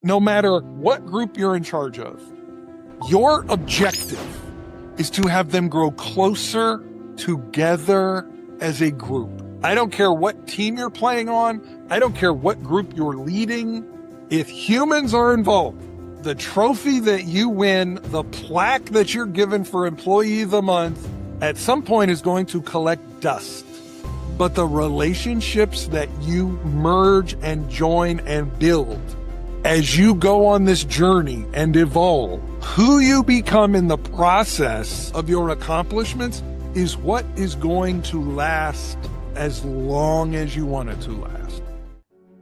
no matter what group you're in charge of, your objective is to have them grow closer together as a group. I don't care what team you're playing on. I don't care what group you're leading. If humans are involved, the trophy that you win, the plaque that you're given for Employee of the Month, at some point is going to collect dust. But the relationships that you merge and join and build as you go on this journey and evolve, who you become in the process of your accomplishments is what is going to last as long as you want it to last.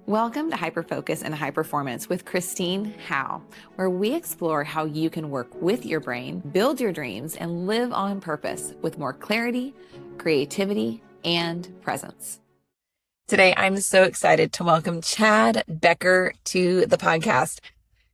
Welcome to Hyperfocus and High Performance with Christine Howe, where we explore how you can work with your brain, build your dreams, and live on purpose with more clarity, creativity, and presence. Today, I'm so excited to welcome Chad Becker to the podcast.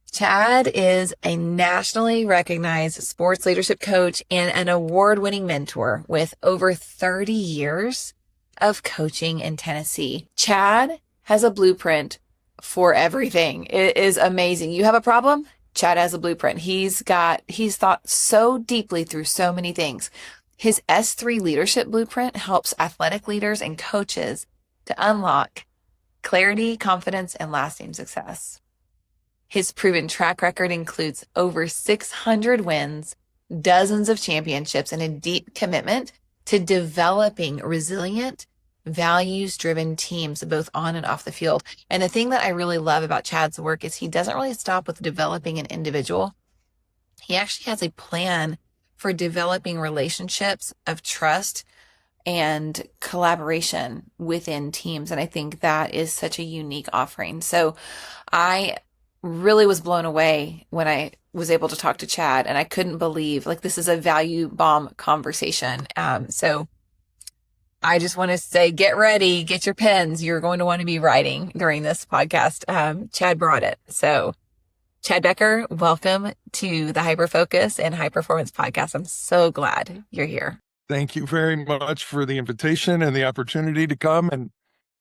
Chad is a nationally recognized sports leadership coach and an award-winning mentor with over 30 years of coaching in Tennessee. Chad has a blueprint for everything. It is amazing. You have a problem? Chad has a blueprint. He's thought so deeply through so many things. His S3 leadership blueprint helps athletic leaders and coaches to unlock clarity, confidence, and lasting success. His proven track record includes over 600 wins, dozens of championships, and a deep commitment to developing resilient, values-driven teams, both on and off the field. And the thing that I really love about Chad's work is he doesn't really stop with developing an individual. He actually has a plan for developing relationships of trust and collaboration within teams. And I think that is such a unique offering. So I really was blown away when I was able to talk to Chad, and I couldn't believe, this is a value bomb conversation. So I just want to say, get ready, get your pens. You're going to want to be writing during this podcast. Chad brought it. So Chad Becker, welcome to the Hyperfocus and High Performance podcast. I'm so glad you're here. Thank you very much for the invitation and the opportunity to come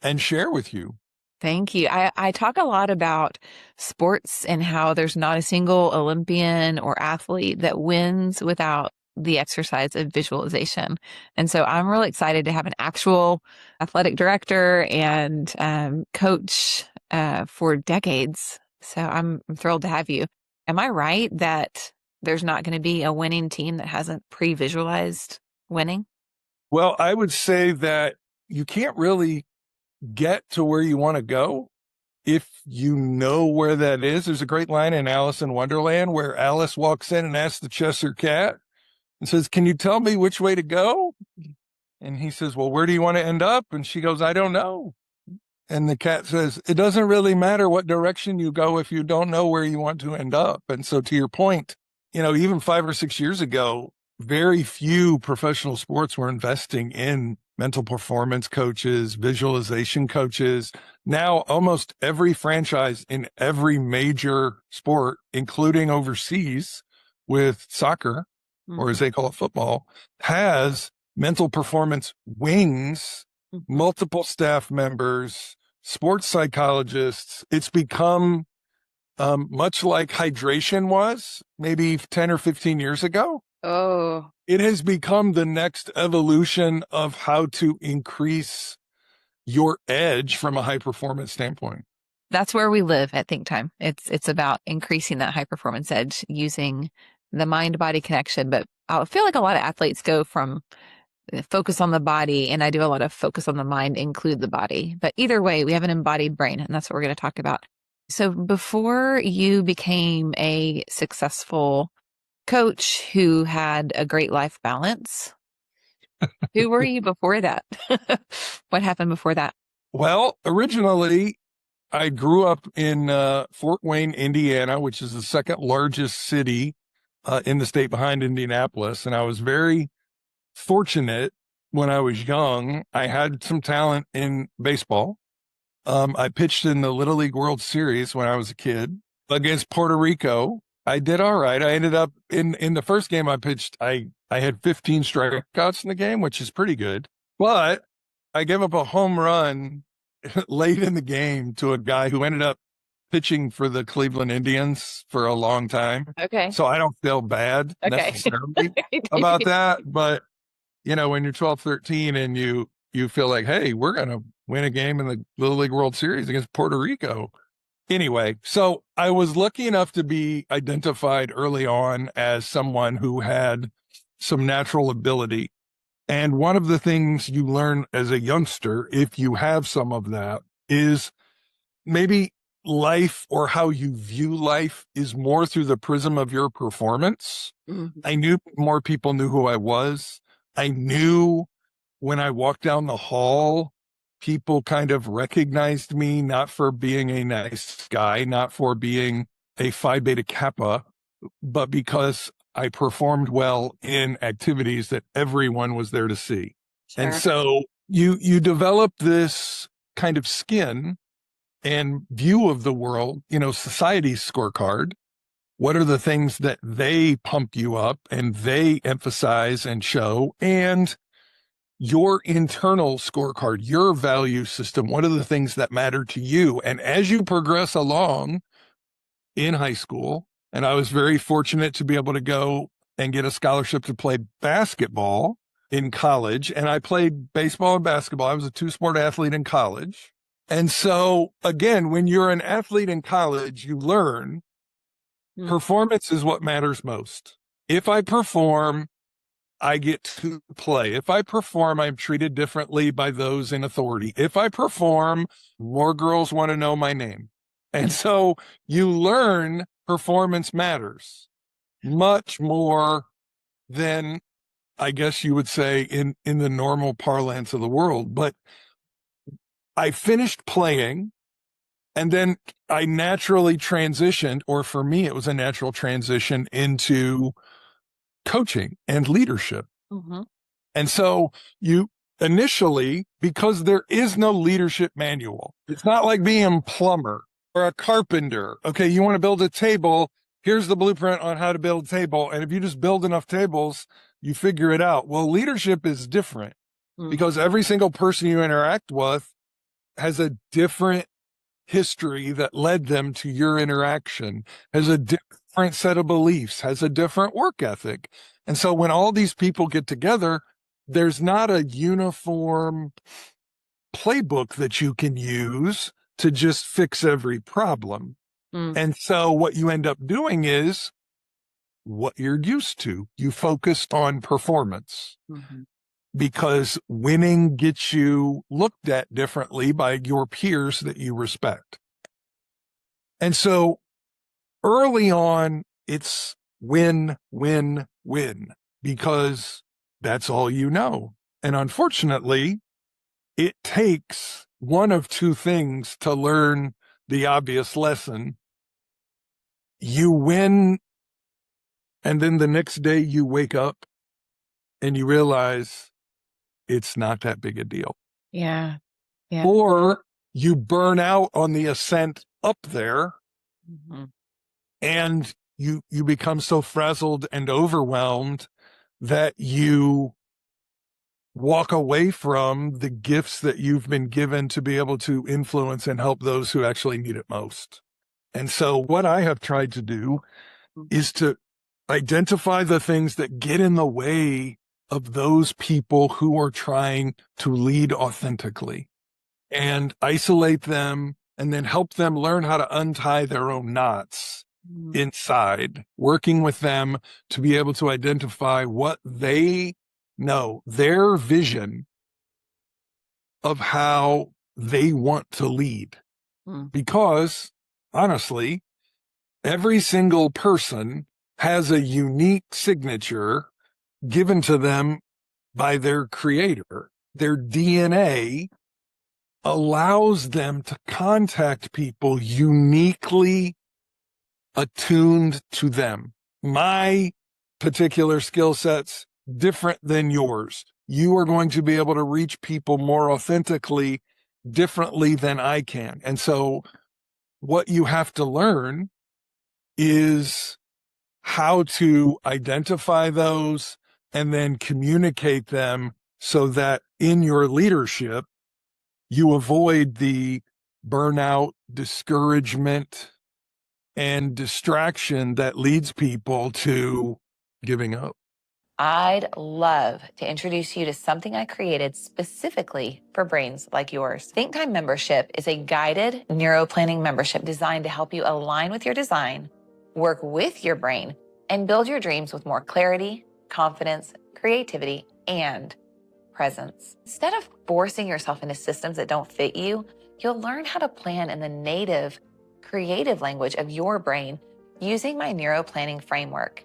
and share with you. Thank you. I talk a lot about sports and how there's not a single Olympian or athlete that wins without the exercise of visualization. And so I'm really excited to have an actual athletic director and coach for decades. So I'm thrilled to have you. Am I right that there's not going to be a winning team that hasn't pre-visualized winning? Well, I would say that you can't really get to where you want to go if you know where that is. There's a great line in Alice in Wonderland where Alice walks in and asks the Cheshire Cat and says, "Can you tell me which way to go?" And he says, "Well, where do you want to end up?" And she goes, "I don't know." And the cat says, "It doesn't really matter what direction you go if you don't know where you want to end up." And so to your point, even 5 or 6 years ago, very few professional sports were investing in mental performance coaches, visualization coaches. Now, almost every franchise in every major sport, including overseas with soccer, or as they call it, football, has mental performance wings, multiple staff members, sports psychologists. It's become much like hydration was maybe 10 or 15 years ago. Oh, it has become the next evolution of how to increase your edge from a high performance standpoint. that's where we live at Think Time. It's about increasing that high performance edge using the mind body connection. But I feel like a lot of athletes go from focus on the body, and I do a lot of focus on the mind, include the body. But either way, we have an embodied brain, and that's what we're going to talk about. So before you became a successful coach who had a great life balance, who were you before that? What happened before that? Well, originally, I grew up in Fort Wayne, Indiana, which is the second largest city in the state behind Indianapolis. And I was very fortunate when I was young. I had some talent in baseball. I pitched in the Little League World Series when I was a kid against Puerto Rico. I did all right. I ended up in the first game I pitched, I had 15 strikeouts in the game, which is pretty good. But I gave up a home run late in the game to a guy who ended up pitching for the Cleveland Indians for a long time. Okay. So I don't feel bad Okay. necessarily about that. But, when you're 12, 13 and you feel like, hey, we're going to win a game in the Little League World Series against Puerto Rico. Anyway, so I was lucky enough to be identified early on as someone who had some natural ability. And one of the things you learn as a youngster, if you have some of that, is maybe life or how you view life is more through the prism of your performance. Mhm. I knew more people knew who I was. I knew when I walked down the hall, people kind of recognized me, not for being a nice guy, not for being a Phi Beta Kappa, but because I performed well in activities that everyone was there to see. Sure. And so you develop this kind of skin and view of the world, society's scorecard. What are the things that they pump you up and they emphasize and show? And your internal scorecard, your value system, what are the things that matter to you? And as you progress along in high school, and I was very fortunate to be able to go and get a scholarship to play basketball in college. And I played baseball and basketball. I was a two-sport athlete in college. And so, again, when you're an athlete in college, you learn performance is what matters most. If I perform, I get to play. If I perform, I'm treated differently by those in authority. If I perform, more girls want to know my name. And so you learn performance matters much more than, I guess you would say, in the normal parlance of the world. But I finished playing, and then I naturally transitioned, or for me, it was a natural transition into coaching and leadership. Mm-hmm. And so you initially, because there is no leadership manual, it's not like being a plumber or a carpenter. Okay, you want to build a table. Here's the blueprint on how to build a table. And if you just build enough tables, you figure it out. Well, leadership is different because every single person you interact with has a different history that led them to your interaction, has a different set of beliefs, has a different work ethic. And so when all these people get together, there's not a uniform playbook that you can use to just fix every problem. And so what you end up doing is what you're used to. You focus on performance because winning gets you looked at differently by your peers that you respect. And so early on, it's win, win, win, because that's all you know. And unfortunately, it takes one of two things to learn the obvious lesson. You win, and then the next day you wake up and you realize it's not that big a deal. Yeah. Yeah. Or you burn out on the ascent up there and you become so frazzled and overwhelmed that you walk away from the gifts that you've been given to be able to influence and help those who actually need it most. And so what I have tried to do is to identify the things that get in the way of those people who are trying to lead authentically and isolate them and then help them learn how to untie their own knots inside, working with them to be able to identify what they know, their vision of how they want to lead. Because honestly, every single person has a unique signature given to them by their creator. Their DNA allows them to contact people uniquely attuned to them. My particular skill set's different than yours. You are going to be able to reach people more authentically, differently than I can. And so what you have to learn is how to identify those and then communicate them so that in your leadership, you avoid the burnout, discouragement, and distraction that leads people to giving up. I'd love to introduce you to something I created specifically for brains like yours. Think Time membership is a guided neuroplanning membership designed to help you align with your design, work with your brain, and build your dreams with more clarity, confidence, creativity, and presence. Instead of forcing yourself into systems that don't fit you, you'll learn how to plan in the native, creative language of your brain using my neuroplanning framework.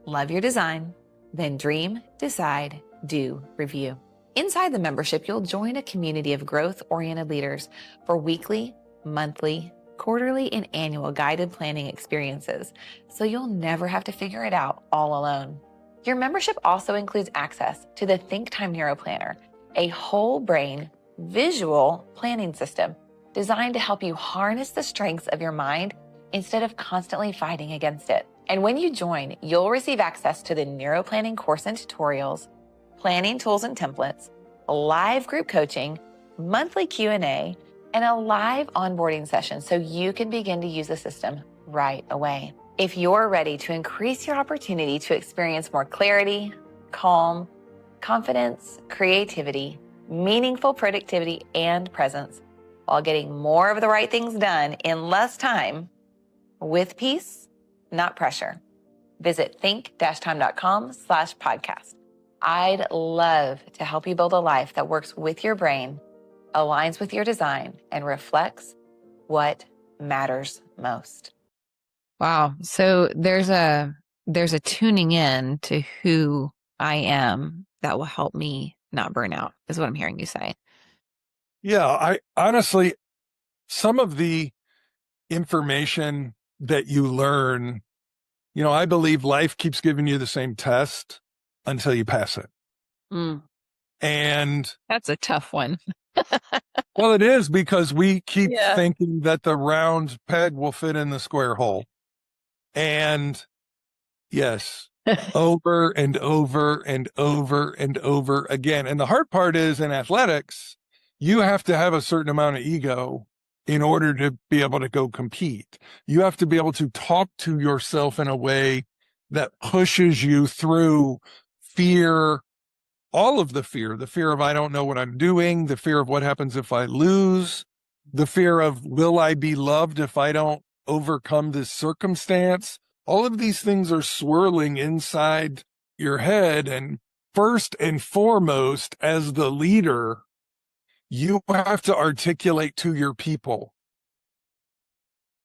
Love your design, then dream, decide, do, review. Inside the membership, you'll join a community of growth-oriented leaders for weekly, monthly, quarterly, and annual guided planning experiences, so you'll never have to figure it out all alone. Your membership also includes access to the Think Time Neuroplanner, a whole brain visual planning system designed to help you harness the strengths of your mind instead of constantly fighting against it. And when you join, you'll receive access to the neuroplanning course and tutorials, planning tools and templates, live group coaching, monthly Q&A, and a live onboarding session so you can begin to use the system right away. If you're ready to increase your opportunity to experience more clarity, calm, confidence, creativity, meaningful productivity, and presence while getting more of the right things done in less time with peace, not pressure, visit think-time.com/podcast. I'd love to help you build a life that works with your brain, aligns with your design, and reflects what matters most. Wow. So there's a tuning in to who I am that will help me not burn out, is what I'm hearing you say. Yeah, I honestly, some of the information that you learn, I believe life keeps giving you the same test until you pass it. And that's a tough one. Well, it is, because we keep thinking that the round peg will fit in the square hole. And yes, over and over and over and over again. And the hard part is, in athletics, you have to have a certain amount of ego in order to be able to go compete. You have to be able to talk to yourself in a way that pushes you through fear, all of the fear of I don't know what I'm doing, the fear of what happens if I lose, the fear of will I be loved if I don't overcome this circumstance. All of these things are swirling inside your head. And first and foremost, as the leader, you have to articulate to your people,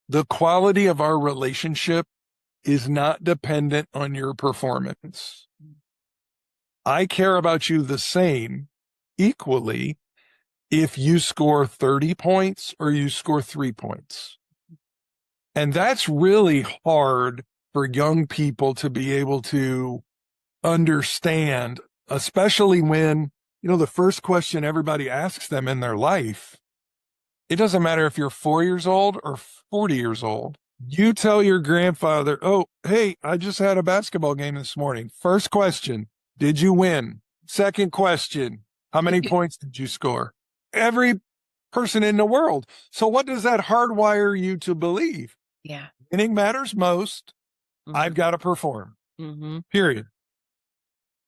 the quality of our relationship is not dependent on your performance. I care about you the same, equally, if you score 30 points or you score 3 points. And that's really hard for young people to be able to understand, especially when, the first question everybody asks them in their life, it doesn't matter if you're 4 years old or 40 years old. You tell your grandfather, oh, hey, I just had a basketball game this morning. First question, did you win? Second question, how many points did you score? Every person in the world. So what does that hardwire you to believe? Yeah. Winning matters most. I've got to perform. Period.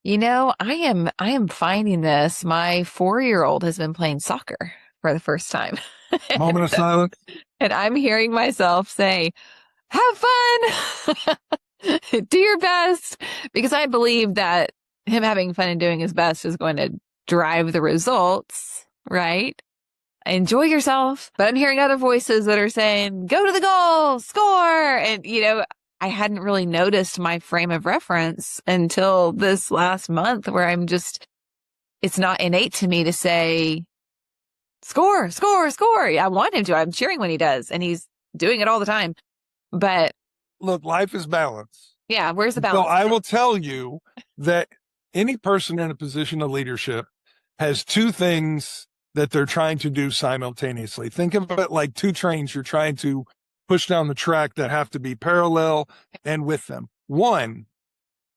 I am finding this. My 4-year-old has been playing soccer for the first time. Moment of silence. And I'm hearing myself say, have fun, do your best, because I believe that him having fun and doing his best is going to drive the results, right? Enjoy yourself. But I'm hearing other voices that are saying, go to the goal, score. And, I hadn't really noticed my frame of reference until this last month, where it's not innate to me to say, score, score, score. I want him to. I'm cheering when he does, and he's doing it all the time. But look, life is balance. Yeah, where's the balance? So I will tell you that any person in a position of leadership has two things that they're trying to do simultaneously. Think of it like two trains you're trying to push down the track that have to be parallel and with them. One,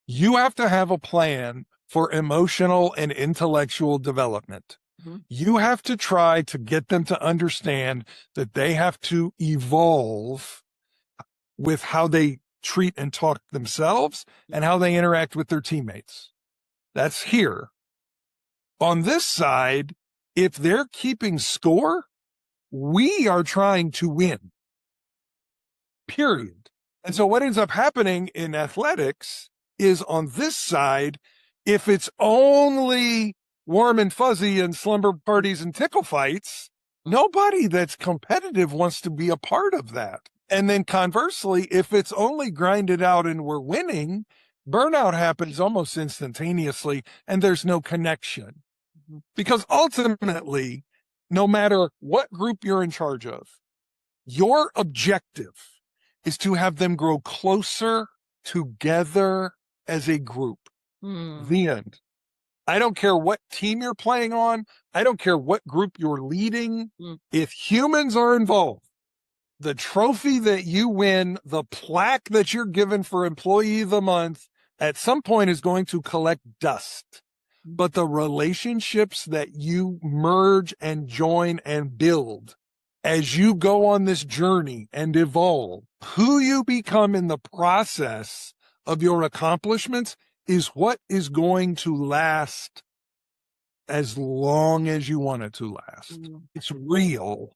you have to have a plan for emotional and intellectual development. Mhm. You have to try to get them to understand that they have to evolve with how they treat and talk themselves and how they interact with their teammates. That's here. On this side, if they're keeping score, we are trying to win, period. And so what ends up happening in athletics is on this side, if it's only warm and fuzzy and slumber parties and tickle fights, nobody that's competitive wants to be a part of that. And then conversely, if it's only grinded out and we're winning, burnout happens almost instantaneously and there's no connection. Because ultimately, no matter what group you're in charge of, your objective is to have them grow closer together as a group. The end. I don't care what team you're playing on. I don't care what group you're leading. If humans are involved, the trophy that you win, the plaque that you're given for Employee of the Month, at some point is going to collect dust. But the relationships that you merge and join and build as you go on this journey and evolve, who you become in the process of your accomplishments is what is going to last as long as you want it to last. It's real.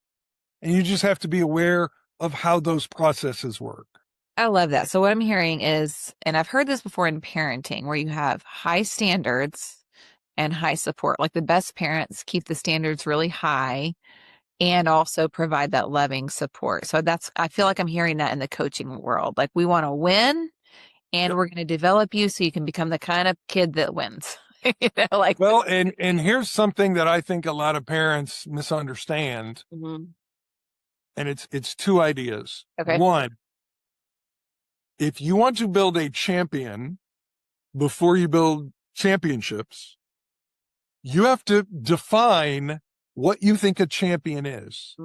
And you just have to be aware of how those processes work. I love that. So what I'm hearing is, and I've heard this before in parenting, where you have high standards and high support. Like the best parents keep the standards really high and also provide that loving support. So I feel like I'm hearing that in the coaching world. Like we want to win and we're going to develop you so you can become the kind of kid that wins. Well, and here's something that I think a lot of parents misunderstand. And it's two ideas. Okay. One, if you want to build a champion before you build championships, you have to define what you think a champion is.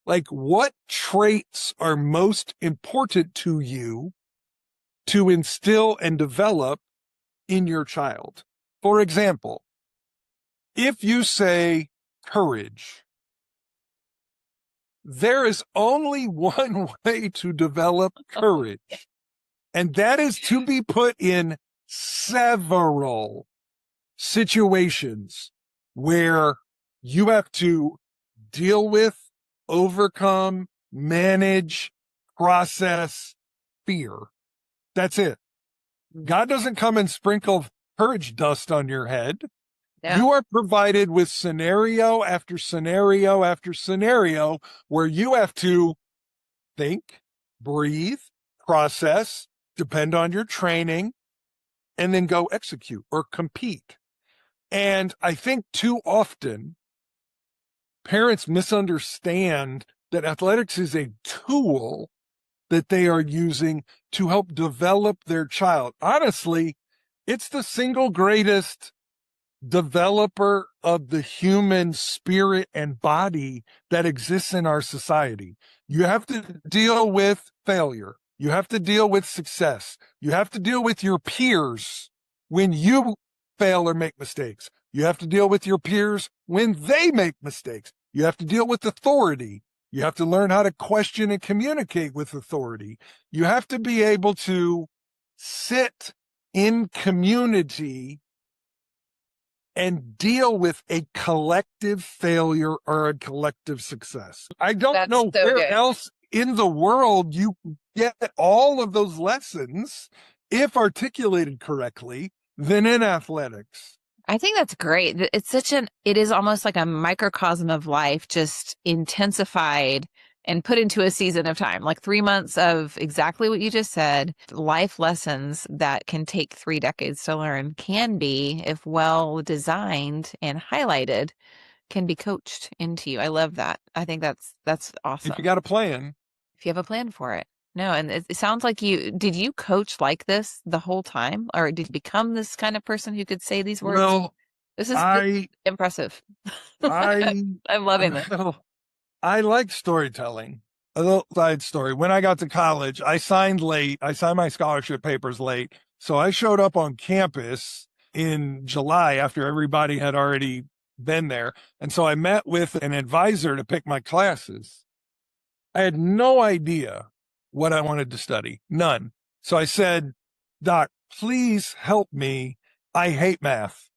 Like, what traits are most important to you to instill and develop in your child? For example, if you say courage, there is only one way to develop courage, and that is to be put in several situations where you have to deal with, overcome, manage, process fear. That's it. God doesn't come and sprinkle courage dust on your head. Yeah. You are provided with scenario after scenario after scenario where you have to think, breathe, process, depend on your training, and then go execute or compete. And I think too often parents misunderstand that athletics is a tool that they are using to help develop their child. Honestly, it's the single greatest developer of the human spirit and body that exists in our society. You have to deal with failure. You have to deal with success. You have to deal with your peers when you fail or make mistakes. You have to deal with your peers when they make mistakes. You have to deal with authority. You have to learn how to question and communicate with authority. You have to be able to sit in community and deal with a collective failure or a collective success. I don't know where else in the world you get all of those lessons, if articulated correctly, than in athletics. I think that's great. It is almost like a microcosm of life, just intensified and put into a season of time, like 3 months of exactly what you just said. Life lessons that can take 3 decades to learn can be, if well designed and highlighted, can be coached into you. I love that. I think that's awesome. If you got a plan. If you have a plan for it. No, and it sounds like did you coach like this the whole time? Or did you become this kind of person who could say these words? Well, this is impressive. I'm loving this. I like storytelling. A little side story. When I got to college, I signed late. I signed my scholarship papers late. So I showed up on campus in July after everybody had already been there. And so I met with an advisor to pick my classes. I had no idea what I wanted to study, none. So I said, Doc, please help me. I hate math.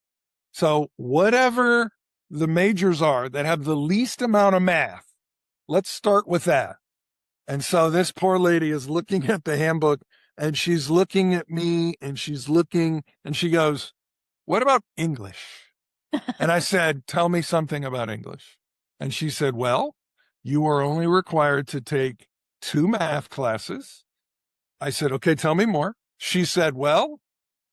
So whatever the majors are that have the least amount of math, let's start with that. And so this poor lady is looking at the handbook and she's looking at me and she's looking and she goes, what about English? And I said, tell me something about English. And she said, well, you are only required to take 2 math classes. I said, okay, tell me more. She said, well,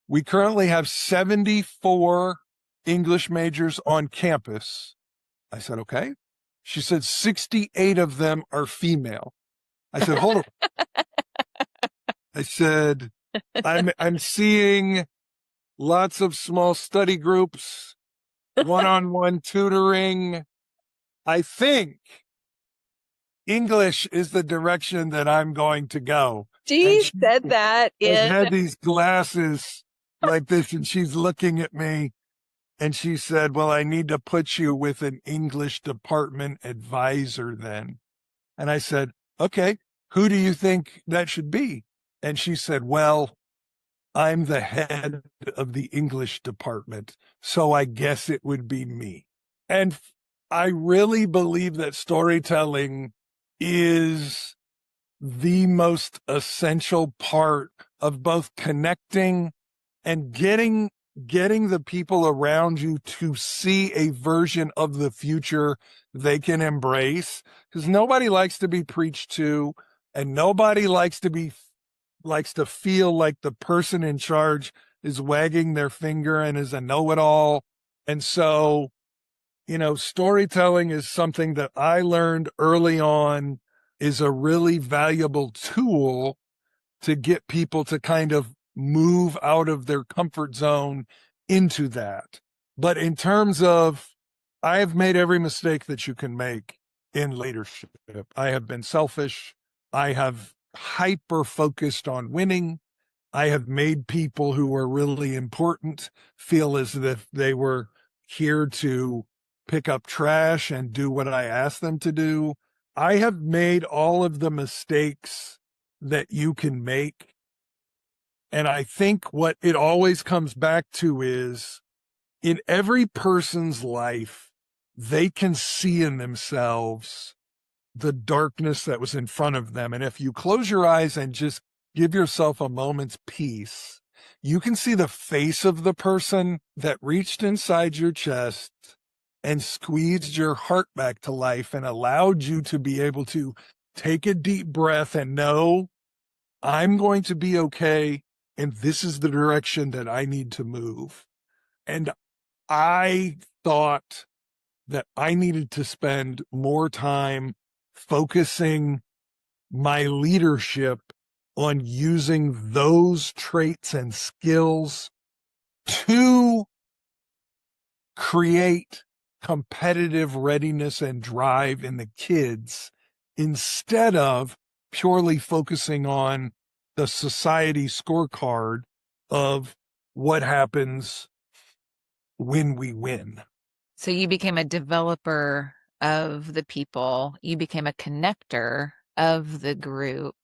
we currently have 74 English majors on campus. I said, okay. She said, 68 of them are female. I said, hold on. I said, I'm seeing lots of small study groups, one-on-one tutoring. I think English is the direction that I'm going to go. She said that had these glasses like this, and she's looking at me, and she said, well, I need to put you with an English department advisor then. And I said, okay, who do you think that should be? And she said, well, I'm the head of the English department, so I guess it would be me. And I really believe that storytelling is the most essential part of both connecting and getting the people around you to see a version of the future they can embrace, because nobody likes to be preached to, and nobody likes to feel like the person in charge is wagging their finger and is a know-it-all. And so, storytelling is something that I learned early on is a really valuable tool to get people to kind of move out of their comfort zone into that. But in terms of, I have made every mistake that you can make in leadership. I have been selfish. I have hyper focused on winning. I have made people who were really important feel as if they were here to pick up trash and do what I asked them to do. I have made all of the mistakes that you can make. And I think what it always comes back to is in every person's life, they can see in themselves the darkness that was in front of them. And if you close your eyes and just give yourself a moment's peace, you can see the face of the person that reached inside your chest and squeezed your heart back to life and allowed you to be able to take a deep breath and know, I'm going to be okay. And this is the direction that I need to move. And I thought that I needed to spend more time focusing my leadership on using those traits and skills to create competitive readiness and drive in the kids instead of purely focusing on the society scorecard of what happens when we win. So you became a developer of the people, you became a connector of the group,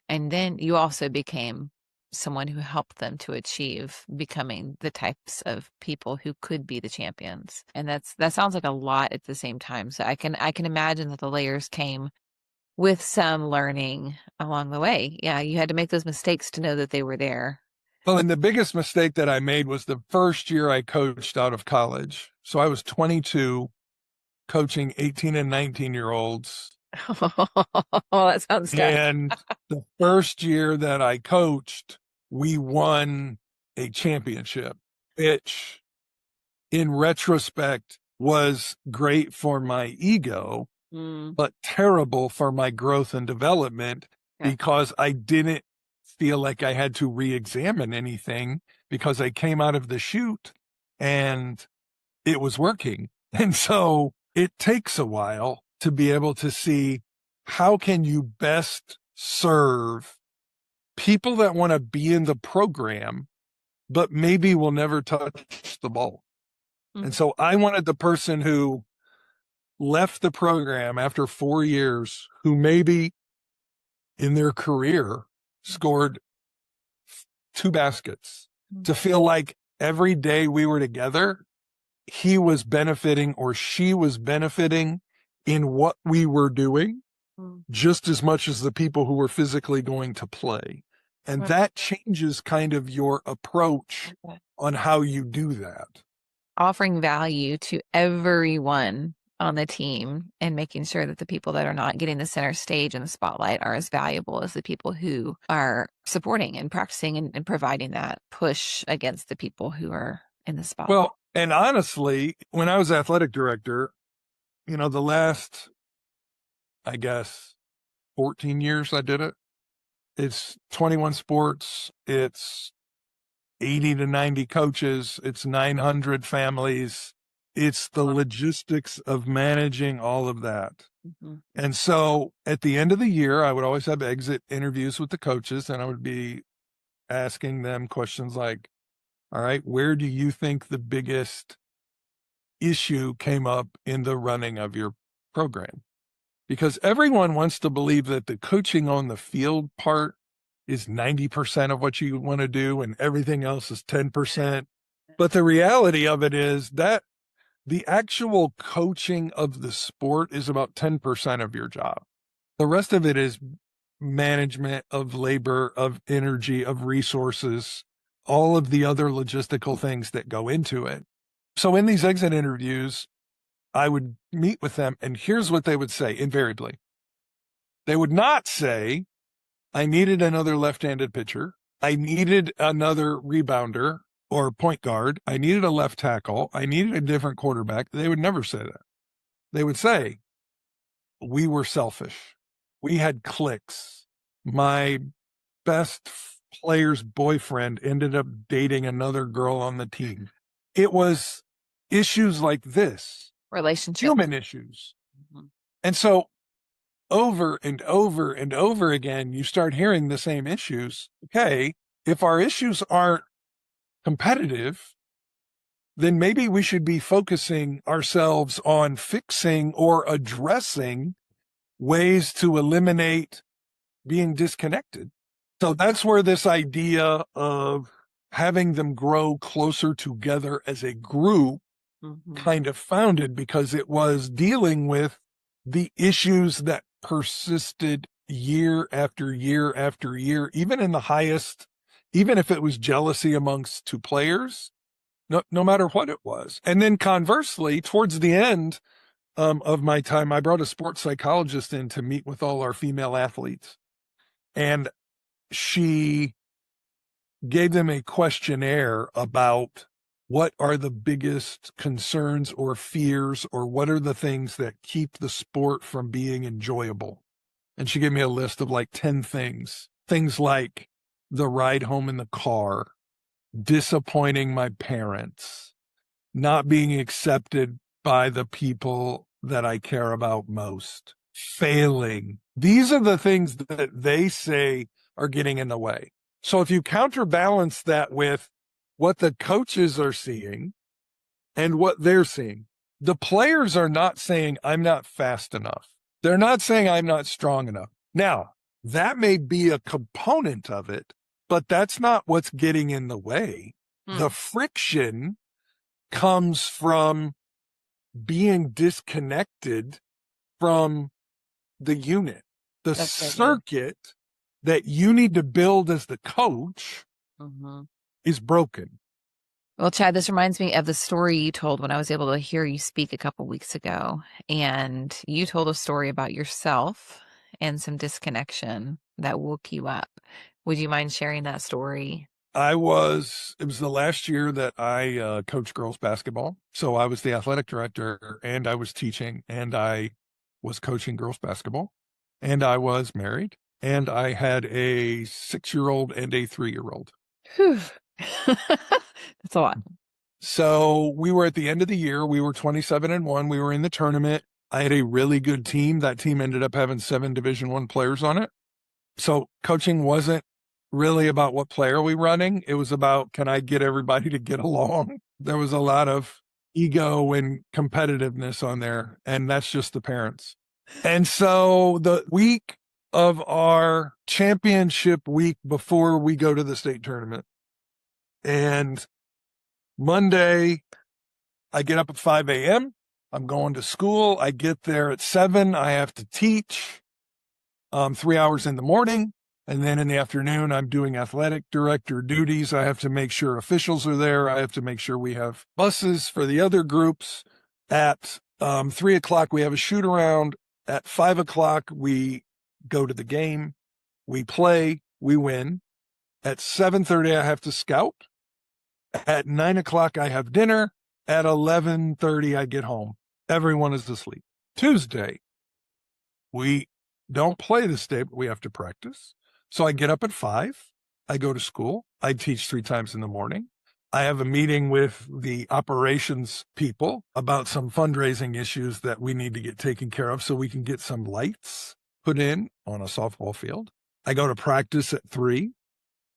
and then you also became someone who helped them to achieve becoming the types of people who could be the champions. And that sounds like a lot at the same time. So I can imagine that the layers came with some learning along the way. Yeah, you had to make those mistakes to know that they were there. Well, and the biggest mistake that I made was the first year I coached out of college. So I was 22, coaching 18 and 19-year-olds. Oh, that sounds tough. And the first year that I coached, we won a championship, which in retrospect was great for my ego, but terrible for my growth and development because I didn't feel like I had to re-examine anything because I came out of the chute and it was working. And so it takes a while to be able to see how can you best serve people that want to be in the program, but maybe will never touch the ball. And so I wanted the person who left the program after 4 years, who maybe in their career scored 2 baskets, to feel like every day we were together, he was benefiting or she was benefiting in what we were doing just as much as the people who were physically going to play. And that changes kind of your approach on how you do that. Offering value to everyone on the team and making sure that the people that are not getting the center stage and the spotlight are as valuable as the people who are supporting and practicing and providing that push against the people who are in the spotlight. Well, and honestly, when I was athletic director, the last, I guess, 14 years I did it. It's 21 sports. It's 80 to 90 coaches. It's 900 families. It's the logistics of managing all of that. And so at the end of the year, I would always have exit interviews with the coaches, and I would be asking them questions like, all right, where do you think the biggest issue came up in the running of your program? Because everyone wants to believe that the coaching on the field part is 90% of what you want to do and everything else is 10%. But the reality of it is that the actual coaching of the sport is about 10% of your job. The rest of it is management of labor, of energy, of resources, all of the other logistical things that go into it. So in these exit interviews, I would meet with them, and here's what they would say invariably. They would not say, I needed another left-handed pitcher. I needed another rebounder or point guard. I needed a left tackle. I needed a different quarterback. They would never say that. They would say, we were selfish. We had cliques. My best player's boyfriend ended up dating another girl on the team. It was issues like this. Relationship. Human issues. And so over and over and over again, you start hearing the same issues. Okay, if our issues aren't competitive, then maybe we should be focusing ourselves on fixing or addressing ways to eliminate being disconnected. So that's where this idea of having them grow closer together as a group kind of founded, because it was dealing with the issues that persisted year after year after year, even in the highest, even if it was jealousy amongst 2 players, no matter what it was. And then conversely, towards the end of my time, I brought a sports psychologist in to meet with all our female athletes. And she gave them a questionnaire about what are the biggest concerns or fears, or what are the things that keep the sport from being enjoyable. And she gave me a list of like 10 things. Things like the ride home in the car, disappointing my parents, not being accepted by the people that I care about most, failing. These are the things that they say are getting in the way. So if you counterbalance that with what the coaches are seeing and what they're seeing, the players are not saying, I'm not fast enough. They're not saying I'm not strong enough. Now, that may be a component of it, but that's not what's getting in the way. The friction comes from being disconnected from the unit, the circuit that you need to build as the coach is broken. Well, Chad, this reminds me of the story you told when I was able to hear you speak a couple weeks ago. And you told a story about yourself and some disconnection that woke you up. Would you mind sharing that story? It was the last year that I coached girls basketball. So I was the athletic director, and I was teaching, and I was coaching girls basketball, and I was married, and I had a 6-year-old and a 3-year-old. That's a lot. So we were at the end of the year. We were 27-1. We were in the tournament. I had a really good team. That team ended up having 7 Division I players on it. So coaching wasn't really about what player we running. It was about, can I get everybody to get along? There was a lot of ego and competitiveness on there, and that's just the parents. And so the week of our championship week before we go to the state tournament, and Monday, I get up at 5 a.m. I'm going to school. I get there at 7. I have to teach 3 hours in the morning. And then in the afternoon, I'm doing athletic director duties. I have to make sure officials are there. I have to make sure we have buses for the other groups. At 3 o'clock, we have a shoot around. At 5 o'clock, we go to the game. We play. We win. At 7:30, I have to scout. At 9 o'clock, I have dinner. At 11:30, I get home. Everyone is asleep. Tuesday, we don't play this day, but we have to practice. So I get up at 5. I go to school. I teach 3 times in the morning. I have a meeting with the operations people about some fundraising issues that we need to get taken care of so we can get some lights put in on a softball field. I go to practice at 3.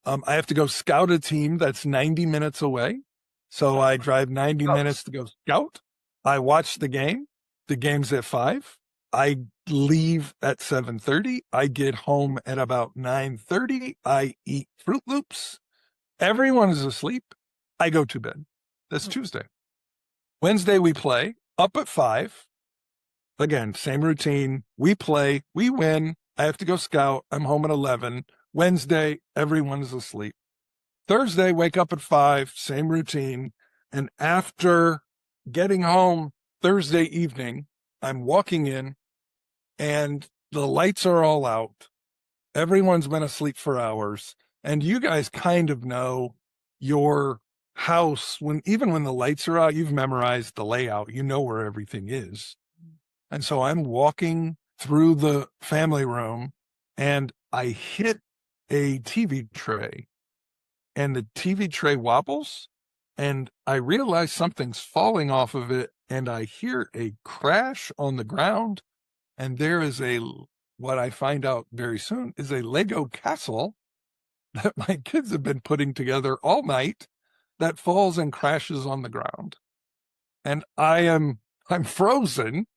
I have to go scout a team that's 90 minutes away. So I drive 90 minutes to go scout. I watch the game. The game's at 5. I leave at 7:30. I get home at about 9:30. I eat Fruit Loops. Everyone is asleep. I go to bed. That's Tuesday. Wednesday, we play up at 5. Again, same routine. We play. We win. I have to go scout. I'm home at 11. Wednesday, everyone is asleep. Thursday, wake up at 5, same routine. And after getting home Thursday evening, I'm walking in and the lights are all out. Everyone's been asleep for hours. And you guys kind of know your house even when the lights are out, you've memorized the layout, you know where everything is. And so I'm walking through the family room and I hit a TV tray. And the TV tray wobbles, and I realize something's falling off of it, and I hear a crash on the ground, and there is what I find out very soon is a Lego castle that my kids have been putting together all night that falls and crashes on the ground. And I'm frozen,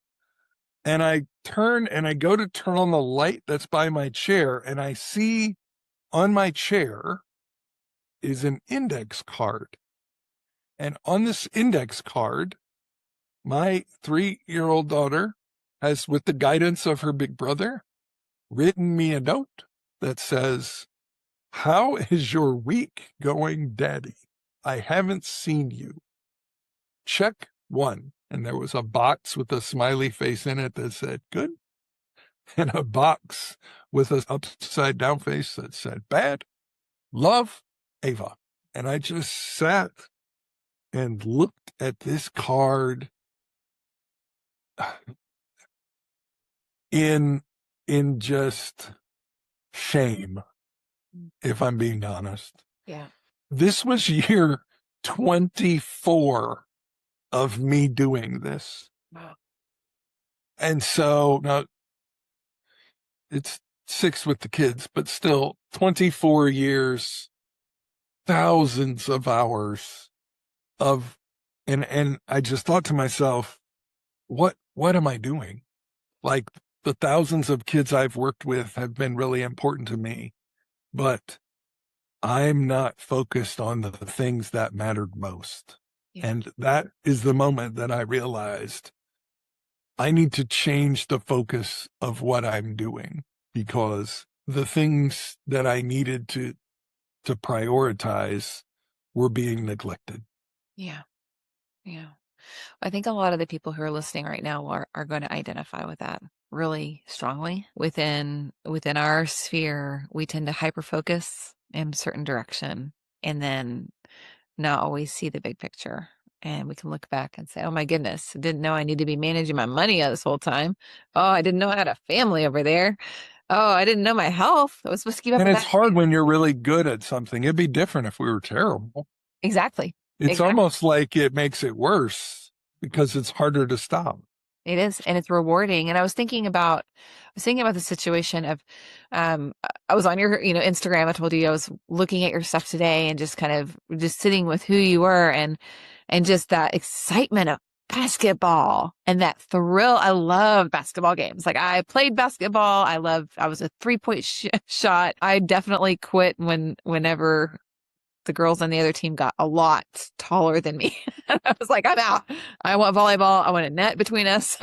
and I turn and I go to turn on the light that's by my chair, and I see on my chair is an index card. And on this index card, my 3-year-old daughter has, with the guidance of her big brother, written me a note that says, "How is your week going, Daddy? I haven't seen you. Check 1." And there was a box with a smiley face in it that said, "Good." And a box with an upside down face that said, "Bad. Love, Ava." And I just sat and looked at this card in just shame, if I'm being honest. Yeah. This was year 24 of me doing this. Wow. And so now it's 6 with the kids, but still 24 years, thousands of hours of, and I just thought to myself, what am I doing? Like, the thousands of kids I've worked with have been really important to me, but I'm not focused on the things that mattered most. Yeah. And that is the moment that I realized I need to change the focus of what I'm doing, because the things that I needed to prioritize were being neglected. Yeah. Yeah. I think a lot of the people who are listening right now are going to identify with that really strongly. Within our sphere, we tend to hyper focus in a certain direction and then not always see the big picture. And we can look back and say, "Oh my goodness, I didn't know I need to be managing my money this whole time. Oh, I didn't know I had a family over there. Oh, I didn't know my health. I was supposed to keep up And with it's that." hard when you're really good at something. It'd be different if we were terrible. Exactly. It's Exactly. almost like it makes it worse because it's harder to stop. It is, and it's rewarding. And I was thinking about the situation of, I was on your, Instagram. I told you I was looking at your stuff today and just kind of just sitting with who you were and just that excitement of basketball and that thrill. I love basketball games. Like I played basketball. I was a 3-point shot. I definitely quit whenever the girls on the other team got a lot taller than me. I was like, I'm out. I want volleyball. I want a net between us.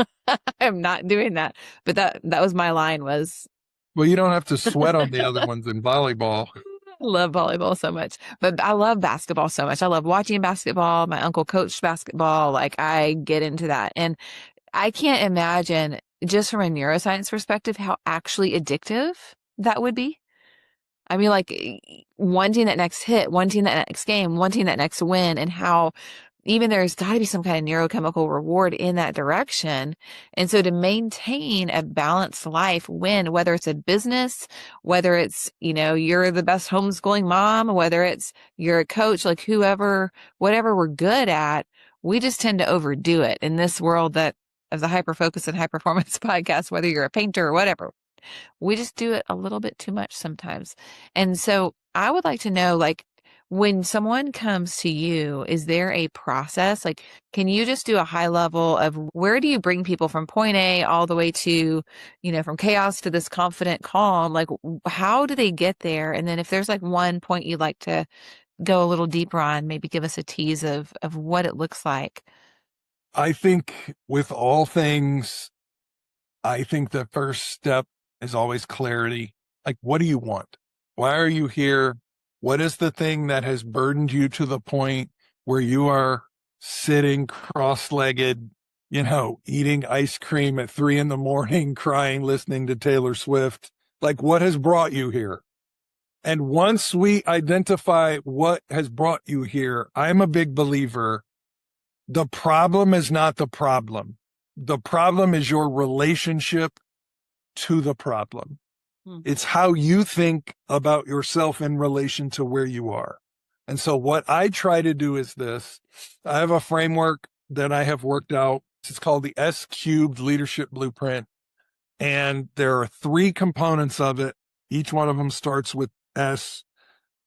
I'm not doing that. But that was my line was, Well, you don't have to sweat on the other ones in volleyball. I love volleyball so much, but I love basketball so much. I love watching basketball. My uncle coached basketball. Like I get into that. And I can't imagine just from a neuroscience perspective, how actually addictive that would be. I mean, like wanting that next hit, wanting that next game, wanting that next win, and how even there's got to be some kind of neurochemical reward in that direction. And so to maintain a balanced life whether it's a business, whether it's, you're the best homeschooling mom, whether it's you're a coach, like whatever we're good at, we just tend to overdo it in this world that of the hyper focus and high performance podcast, whether you're a painter or whatever. We just do it a little bit too much sometimes. And so I would like to know, like, when someone comes to you, is there a process? Like, can you just do a high level of where do you bring people from point A all the way to, from chaos to this confident calm? Like, how do they get there? And then if there's like one point you'd like to go a little deeper on, maybe give us a tease of what it looks like. I think with all things, I think the first step is always clarity. Like, what do you want? Why are you here? What is the thing that has burdened you to the point where you are sitting cross-legged, eating ice cream at 3 a.m, crying, listening to Taylor Swift? Like, what has brought you here? And once we identify what has brought you here, I'm a big believer. The problem is not the problem. The problem is your relationship to the problem. It's how you think about yourself in relation to where you are. And so what I try to do is this. I have a framework that I have worked out. It's called the S-cubed leadership blueprint. And there are 3 components of it. Each one of them starts with S,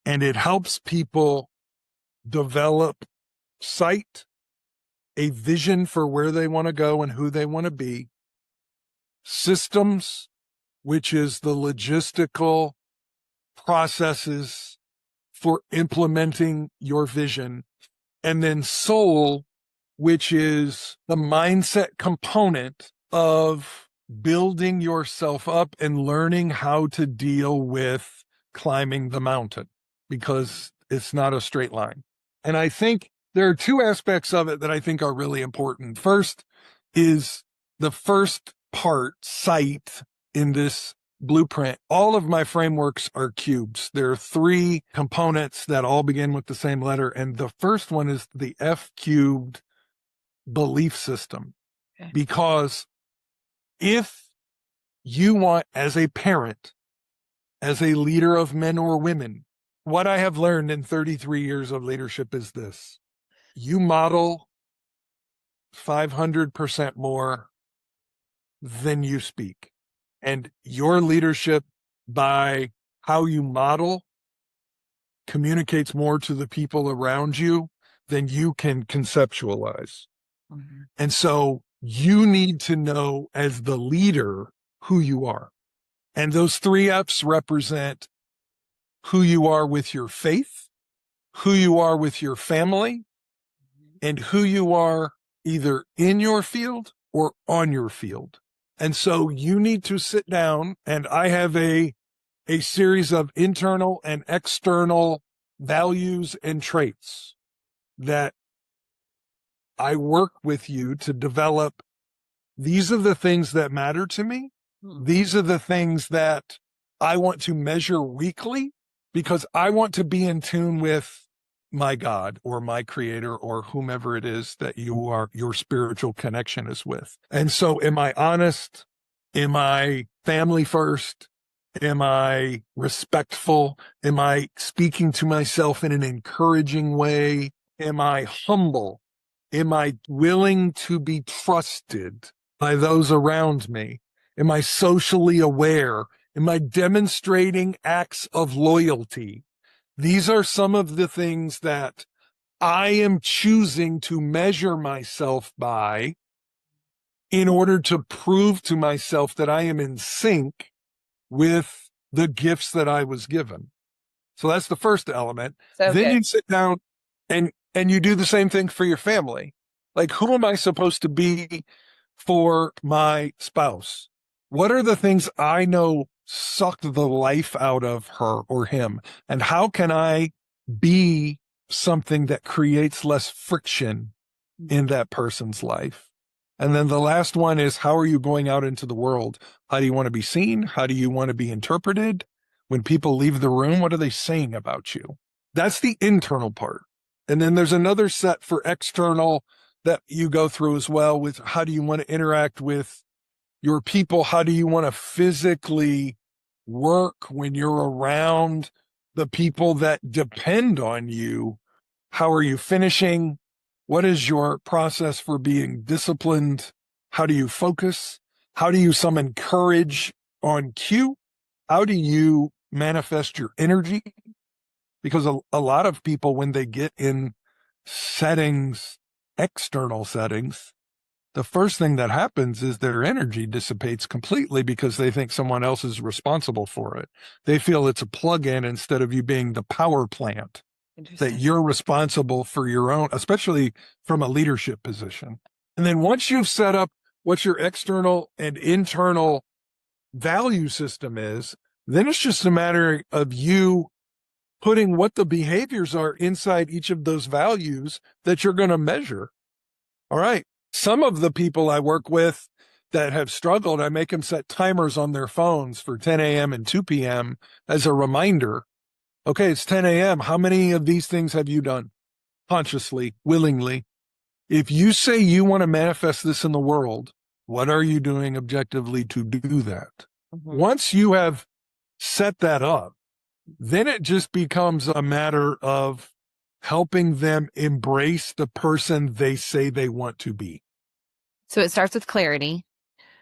and it helps people develop sight, a vision for where they want to go and who they want to be, systems, which is the logistical processes for implementing your vision, and then soul, which is the mindset component of building yourself up and learning how to deal with climbing the mountain, because it's not a straight line. And I think there are 2 aspects of it that I think are really important. First is the first part, sight, in this blueprint. All of my frameworks are cubes. There are 3 components that all begin with the same letter. And the first one is the F cubed belief system. Okay. Because if you want, as a parent, as a leader of men or women, what I have learned in 33 years of leadership is this: you model 500% more than you speak. And your leadership, by how you model, communicates more to the people around you than you can conceptualize. Mm-hmm. And so you need to know, as the leader, who you are. And those 3 F's represent who you are with your faith, who you are with your family, and who you are either in your field or on your field. And so you need to sit down, and I have a series of internal and external values and traits that I work with you to develop. These are the things that matter to me. These are the things that I want to measure weekly, because I want to be in tune with my God or my creator or whomever it is that your spiritual connection is with. And so am I honest? Am I family first? Am I respectful? Am I speaking to myself in an encouraging way? Am I humble? Am I willing to be trusted? by those around me? Am I socially aware? Am I demonstrating acts of loyalty? These are some of the things that I am choosing to measure myself by in order to prove to myself that I am in sync with the gifts that I was given. So that's the first element. So Then good. you sit down and you do the same thing for your family. Like, who am I supposed to be for my spouse? What are the things I know sucked the life out of her or him? And how can I be something that creates less friction in that person's life? And then the last one is, how are you going out into the world? How do you want to be seen? How do you want to be interpreted? When people leave the room, what are they saying about you? That's the internal part. And then there's another set for external that you go through as well, with how do you want to interact with your people? How do you want to physically work when you're around the people that depend on you? How are you finishing? What is your process for being disciplined? How do you focus? How do you summon courage on cue? How do you manifest your energy? Because a lot of people, when they get in settings, external settings, the first thing that happens is their energy dissipates completely because they think someone else is responsible for it. They feel it's a plug-in instead of you being the power plant, that you're responsible for your own, especially from a leadership position. And then once you've set up what your external and internal value system is, then it's just a matter of you putting what the behaviors are inside each of those values that you're going to measure. All right. Some of the people I work with that have struggled, I make them set timers on their phones for 10 a.m. and 2 p.m. as a reminder. Okay, it's 10 a.m. How many of these things have you done consciously, willingly? If you say you want to manifest this in the world, what are you doing objectively to do that? Mhm. Once you have set that up, then it just becomes a matter of helping them embrace the person they say they want to be. So it starts with clarity.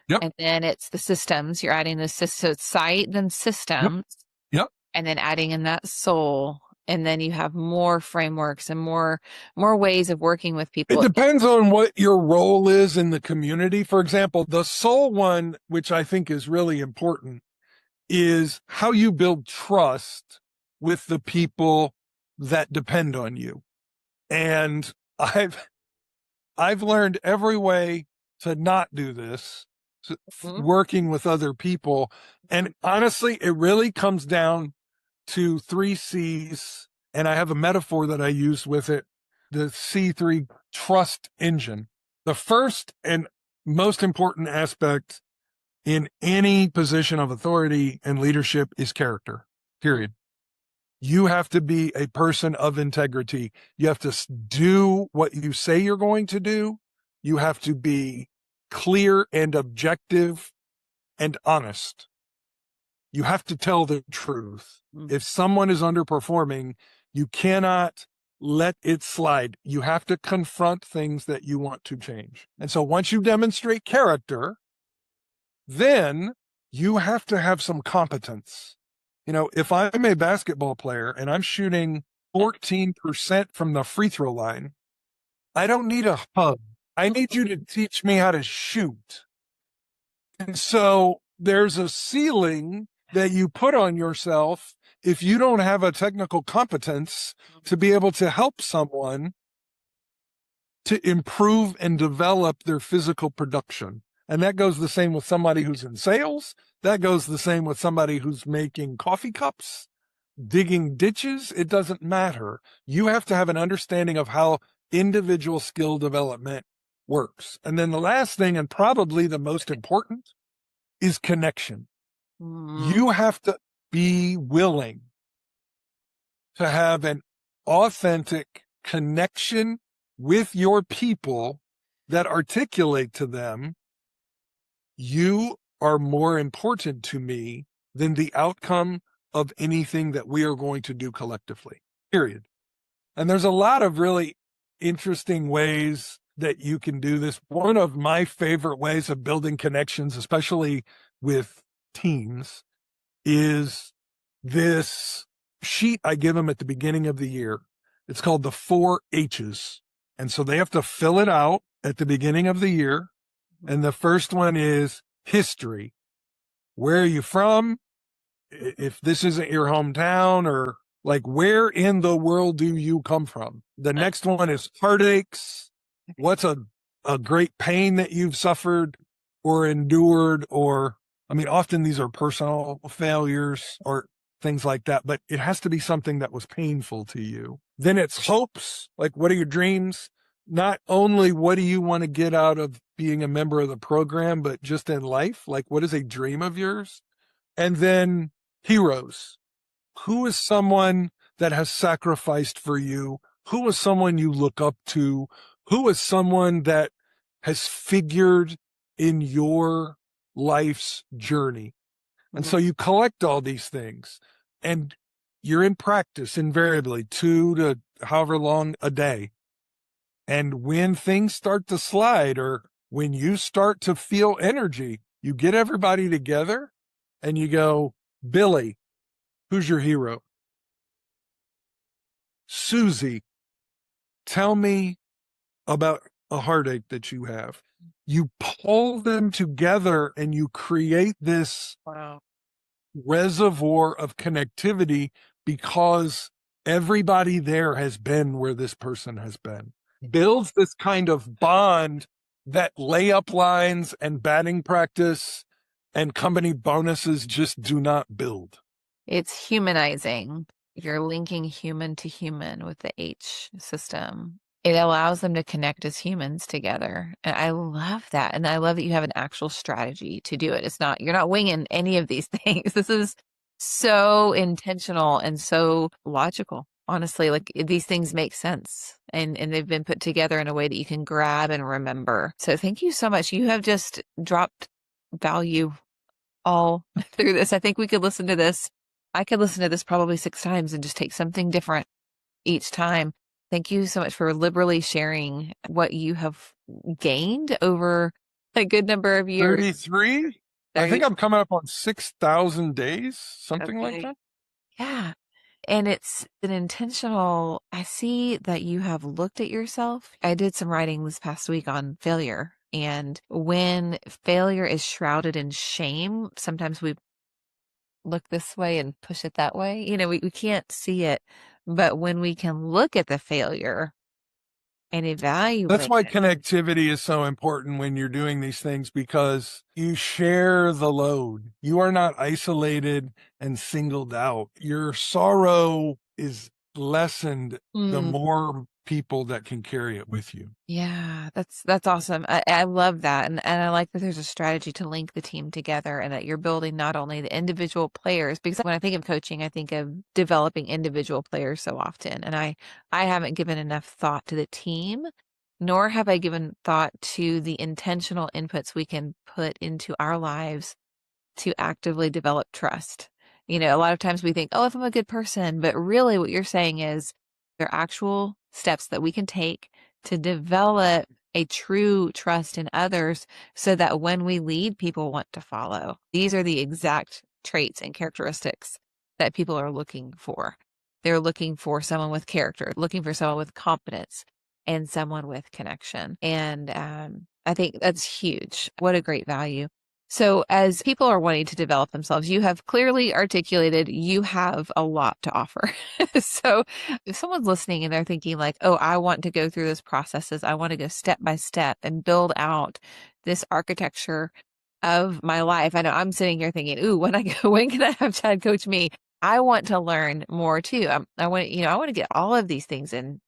Yep. And then it's the systems. You're adding the so it's sight, then systems, Yep. and then adding in that soul. And then you have more frameworks and more ways of working with It people. depends on what your role is in the community. For example, the soul one, which I think is really important, is how you build trust with the people that depend on you. And I've learned every way to not do this, Mhm. working with other people. And honestly, it really comes down to 3 C's. And I have a metaphor that I use with it, the C3 trust engine. The first and most important aspect in any position of authority and leadership is character, period. You have to be a person of integrity. You have to do what you say you're going to do. You have to be clear and objective and honest. You have to tell the truth. If someone is underperforming, you cannot let it slide. You have to confront things that you want to change. And so once you demonstrate character, then you have to have some competence. You know, if I'm a basketball player and I'm shooting 14% from the free throw line, I don't need a hug. I need you to teach me how to shoot. And so there's a ceiling that you put on yourself if you don't have a technical competence to be able to help someone to improve and develop their physical production. And that goes the same with somebody who's in sales. That goes the same with somebody who's making coffee cups, digging ditches. It doesn't matter. You have to have an understanding of how individual skill development works. And then the last thing, and probably the most important, is connection. You have to be willing to have an authentic connection with your people that articulate to them, you are more important to me than the outcome of anything that we are going to do collectively, period. And there's a lot of really interesting ways that you can do this. One of my favorite ways of building connections, especially with teams, is this sheet I give them at the beginning of the year. It's called the 4 H's. And so they have to fill it out at the beginning of the year. And the first one is history. Where are you from? If this isn't your hometown, or like, where in the world do you come from? The next one is heartaches. What's a great pain that you've suffered or endured? Or, I mean, often these are personal failures or things like that, but it has to be something that was painful to you. Then it's hopes. Like, what are your dreams? Not only what do you want to get out of being a member of the program, but just in life. Like, what is a dream of yours? And then heroes. Who is someone that has sacrificed for you? Who is someone you look up to? Who is someone that has figured in your life's journey? And so you collect all these things, and you're in practice invariably 2 to however long a day. And when things start to slide, or when you start to feel energy, you get everybody together and you go, Billy, who's your hero? Susie, tell me about a heartache that you have. You pull them together and you create this reservoir of connectivity, because everybody there has been where this person has been. Builds this kind of bond that layup lines and batting practice and company bonuses just do not build. It's humanizing. You're linking human to human with the H system. It allows them to connect as humans together. And I love that. And I love that you have an actual strategy to do it. You're not winging any of these things. This is so intentional and so logical. Honestly, like, these things make sense, and they've been put together in a way that you can grab and remember. So thank you so much. You have just dropped value all through this. I think we could listen to this. I could listen to this probably 6 times and just take something different each time. Thank you so much for liberally sharing what you have gained over a good number of years. 33? I think I'm coming up on 6,000 days, something like Okay. that. Yeah. And it's an intentional, I see that you have looked at yourself. I did some writing this past week on failure. And when failure is shrouded in shame, sometimes we look this way and push it that way. We can't see it. But when we can look at the failure and evaluate That's why it. connectivity is so important when you're doing these things, because you share the load. You are not isolated and singled out. Your sorrow is lessened the more people that can carry it with you. Yeah, that's awesome. I love that. And I like that there's a strategy to link the team together, and that you're building not only the individual players, because when I think of coaching, I think of developing individual players so often. And I haven't given enough thought to the team, nor have I given thought to the intentional inputs we can put into our lives to actively develop trust. A lot of times we think, oh, if I'm a good person, but really what you're saying is there are actual steps that we can take to develop a true trust in others, so that when we lead, people want to follow. These are the exact traits and characteristics that people are looking for. They're looking for someone with character, looking for someone with competence, and someone with connection. And I think that's huge. What a great value. So as people are wanting to develop themselves, you have clearly articulated you have a lot to offer. So if someone's listening and they're thinking like, oh, I want to go through those processes, I want to go step by step and build out this architecture of my life. I know I'm sitting here thinking, ooh, when can I have Chad coach me? I want to learn more too. I want to get all of these things in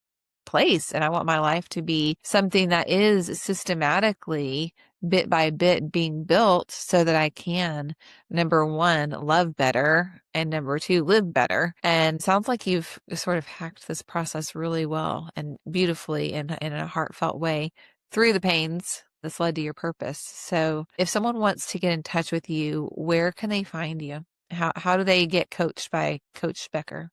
place, and I want my life to be something that is systematically, bit by bit, being built so that I can, number 1, love better, and number 2, live better. And sounds like you've sort of hacked this process really well and beautifully in a heartfelt way through the pains that's led to your purpose. So if someone wants to get in touch with you, where can they find you? How do they get coached by Coach Becker?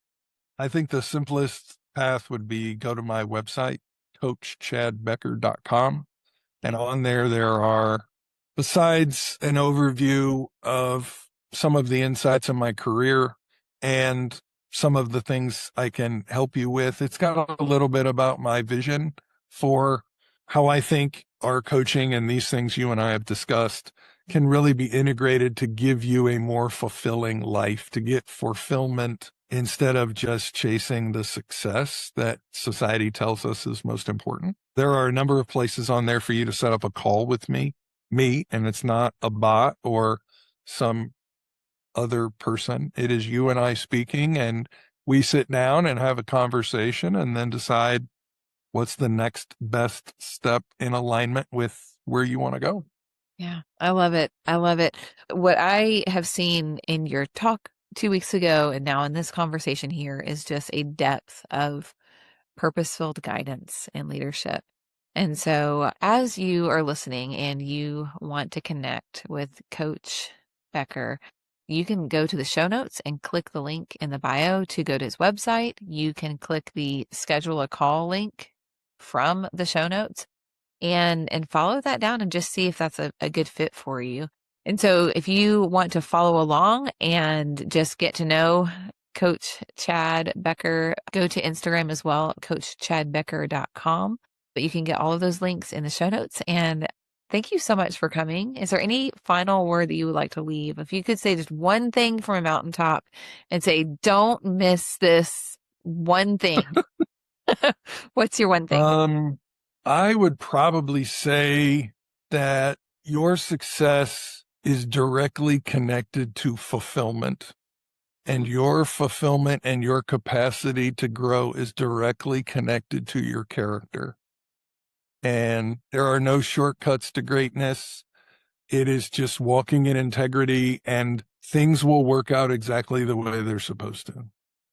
I think the simplest path would be go to my website, coachchadbecker.com. And on there are, besides an overview of some of the insights of my career and some of the things I can help you with, it's got a little bit about my vision for how I think our coaching and these things you and I have discussed can really be integrated to give you a more fulfilling life, to get fulfillment instead of just chasing the success that society tells us is most important. There are a number of places on there for you to set up a call with me, and it's not a bot or some other person. It is you and I speaking, and we sit down and have a conversation and then decide what's the next best step in alignment with where you want to go. Yeah, I love it. I love it. What I have seen in your talk 2 weeks ago and now in this conversation here is just a depth of purpose-filled guidance and leadership. And so as you are listening and you want to connect with Coach Becker, you can go to the show notes and click the link in the bio to go to his website. You can click the schedule a call link from the show notes and follow that down and just see if that's a good fit for you. And so if you want to follow along and just get to know Coach Chad Becker, go to Instagram as well, coachchadbecker.com. But you can get all of those links in the show notes. And thank you so much for coming. Is there any final word that you would like to leave? If you could say just one thing from a mountaintop and say, don't miss this one thing. What's your one thing? I would probably say that your success is directly connected to fulfillment, and your fulfillment and your capacity to grow is directly connected to your character. And there are no shortcuts to greatness. It is just walking in integrity, and things will work out exactly the way they're supposed to.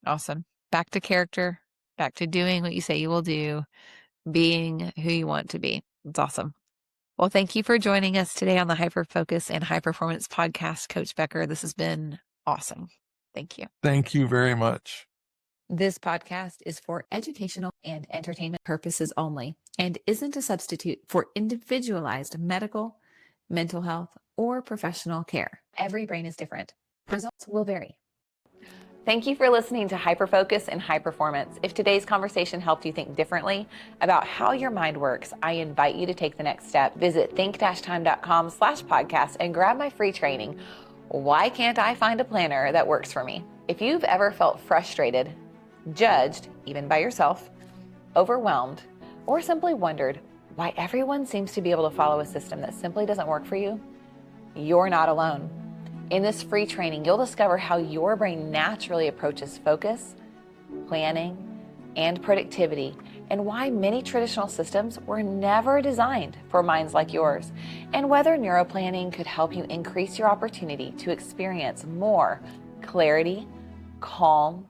Awesome. Back to character, back to doing what you say you will do, being who you want to be. It's awesome. Well, thank you for joining us today on the Hyper Focus and High Performance podcast, Coach Becker. This has been awesome. Thank you. Thank you very much. This podcast is for educational and entertainment purposes only and isn't a substitute for individualized medical, mental health, or professional care. Every brain is different. Results will vary. Thank you for listening to Hyperfocus and High Performance. If today's conversation helped you think differently about how your mind works, I invite you to take the next step. Visit think-time.com/podcast and grab my free training. Why can't I find a planner that works for me? If you've ever felt frustrated, judged, even by yourself, overwhelmed, or simply wondered why everyone seems to be able to follow a system that simply doesn't work for you, you're not alone. In this free training, you'll discover how your brain naturally approaches focus, planning, and productivity, and why many traditional systems were never designed for minds like yours, and whether neuroplanning could help you increase your opportunity to experience more clarity, calm,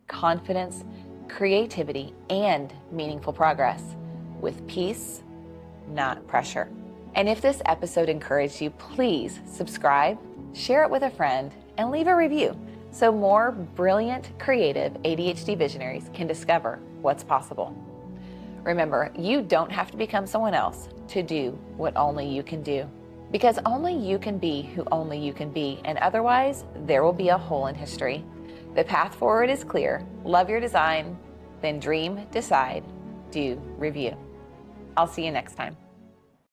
confidence, creativity, and meaningful progress with peace, not pressure. And if this episode encouraged you, please subscribe, share it with a friend, and leave a review so more brilliant, creative ADHD visionaries can discover what's possible. Remember, you don't have to become someone else to do what only you can do, because only you can be who only you can be, and otherwise there will be a hole in history. The path forward is clear. Love your design, then dream, decide, do, review. I'll see you next time.